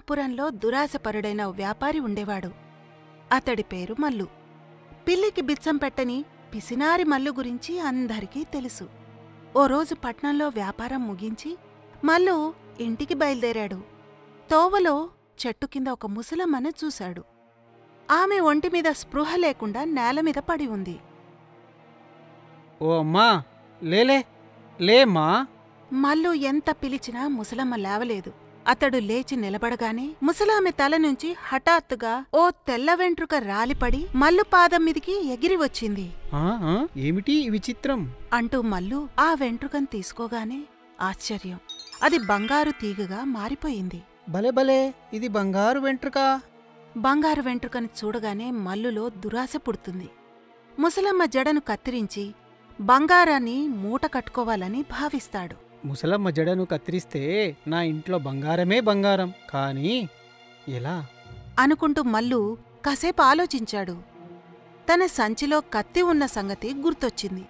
కాపురంలో దురాశపరుడైన ఓ వ్యాపారి ఉండేవాడు. అతడి పేరు మల్లు. పిల్లికి బిచ్చం పెట్టని పిసినారి మల్లు గురించి అందరికీ తెలుసు. ఓ రోజు పట్నంలో వ్యాపారం ముగించి మల్లు ఇంటికి బయలుదేరాడు. తోవలో చెట్టు కింద ఒక ముసలమ్మను చూశాడు. ఆమె ఒంటిమీద స్పృహ లేకుండా నేలమీద పడి ఉంది. ఓ అమ్మా, లేలే లేమ్మా. మల్లు ఎంత పిలిచినా ముసలమ్మ లేవలేదు. అతడు లేచి నిలబడగానే ముసలామె తల నుంచి హఠాత్తుగా ఓ తెల్ల వెంట్రుక రాలిపడి మల్లు పాదం మీదికి ఎగిరి వచ్చింది. ఏమిటి విచిత్రం అంటూ మల్లు ఆ వెంట్రుకను తీసుకోగానే ఆశ్చర్యం, అది బంగారు తీగగా మారిపోయింది. భలే భలే, ఇది బంగారు వెంట్రుక. బంగారు వెంట్రుకని చూడగానే మల్లులో దురాశ పుడుతుంది. ముసలమ్మ జడను కత్తిరించి బంగారాన్ని మూట కట్టుకోవాలని భావిస్తాడు. ముసలమ్మ జడను కత్తిరిస్తే నా ఇంట్లో బంగారమే బంగారం, కానీ ఎలా అనుకుంటూ మల్లు కాసేపు ఆలోచించాడు. తన సంచిలో కత్తి ఉన్న సంగతి గుర్తొచ్చింది.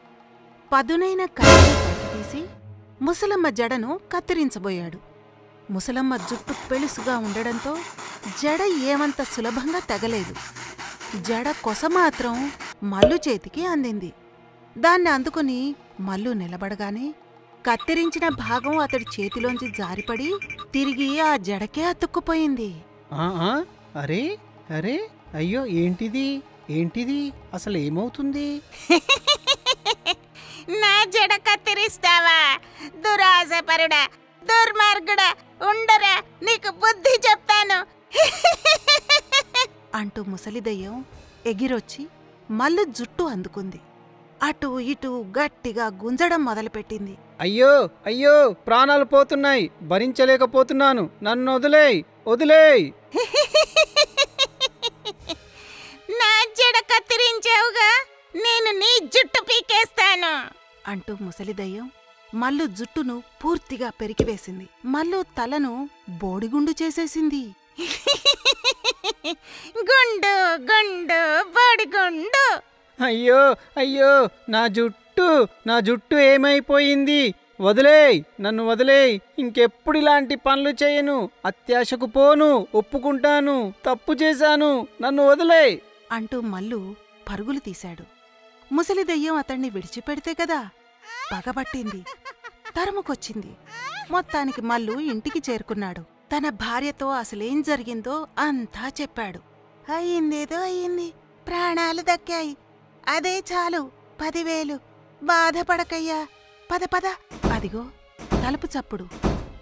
పదునైన కత్తిని తీసి ముసలమ్మ జడను కత్తిరించబోయాడు. ముసలమ్మ జుట్టు పెళుసుగా ఉండడంతో జడ ఏమంత సులభంగా తెగలేదు. జడ కొసమాత్రం మల్లు చేతికి అందింది. దాన్ని అందుకుని మల్లు నిలబడగానే కత్తిరించిన భాగం అతడి చేతిలోంచి జారిపడి తిరిగి ఆ జడకే అతుక్కుపోయింది. అరే అరే, అయ్యో, ఏంటిది ఏంటిది, అసలు ఏమవుతుంది? నా జడ కత్తిరిస్తావా? దురాశపరుడా, దుర్మార్గుడా, ఉండరా, నీకు బుద్ధి చెప్తాను అంటూ ముసలిదయ్యం ఎగిరొచ్చి మల్లు జుట్టు అందుకుంది. అటూ ఇటూ గట్టిగా గుంజడం మొదలుపెట్టింది. అయ్యో అయ్యో, ప్రాణాలు పోతున్నాయి, భరించలేకపోతున్నాను, నన్ను వదిలేయ్ వదిలేయ్. నా జడ కత్తిరించావుగా, నేను నీ జుట్టు పీకేస్తాను అంటూ ముసలిదయ్యం మల్లు జుట్టును పూర్తిగా పెరికివేసింది. మల్లు తలను బోడిగుండు చేసేసింది. గుండు గుండు బోడిగుండు. అయ్యో అయ్యో, నా జుట్టు ఏమైపోయింది? వదిలేయ్, నన్ను వదిలేయ్, ఇంకెప్పుడు ఇలాంటి పనులు చేయను, అత్యాశకు పోను, ఒప్పుకుంటాను, తప్పు చేశాను, నన్ను వదిలేయ్ అంటూ మల్లు పరుగులు తీశాడు. ముసలిదయ్యం అతణ్ణి విడిచిపెడితే కదా, పగబట్టింది, తరుముకొచ్చింది. మొత్తానికి మల్లు ఇంటికి చేరుకున్నాడు. తన భార్యతో అసలేం జరిగిందో అంతా చెప్పాడు. అయ్యిందేదో అయ్యింది, ప్రాణాలు దక్కాయి, అదే చాలు, 10,000. బాధపడకయ్యా, పద పద. అదిగో తలుపు చప్పుడు.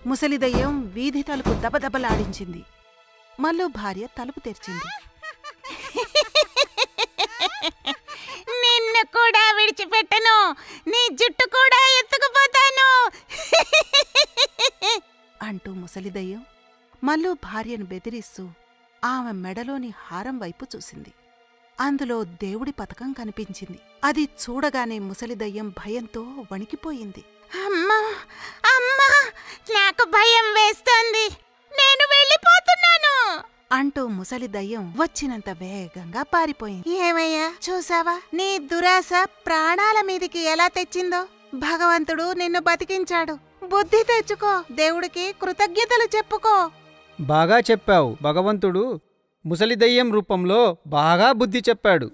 ముసలిదయ్యం వీధి తలుపు దబదబలాడించింది. మల్లు భార్య తలుపు తెరిచింది. నిన్ను కూడా విడిచిపెట్టను, నీ జుట్టు కూడా ఎత్తుకుపోతాను అంటూ ముసలిదయ్యం మల్లు భార్యను బెదిరిస్తూ ఆమె మెడలోని హారం వైపు చూసింది. అందులో దేవుడి పతకం కనిపించింది. అది చూడగానే ముసలిదయ్యం భయంతో వణికిపోయింది. అమ్మా అమ్మా, నాకు భయం వేస్తోంది, నేను వెళ్ళిపోతున్నాను అంటూ ముసలిదయ్యం వచ్చినంత వేగంగా పారిపోయింది. ఏమయ్యా, చూసావా నీ దురాశ ప్రాణాల మీదికి ఎలా తెచ్చిందో? భగవంతుడు నిన్ను బతికించాడు, బుద్ధి తెచ్చుకో, దేవుడికి కృతజ్ఞతలు చెప్పుకో. బాగా చెప్పావు. భగవంతుడు ముసలిదయ్యం రూపంలో బాగా బుద్ధి చెప్పాడు.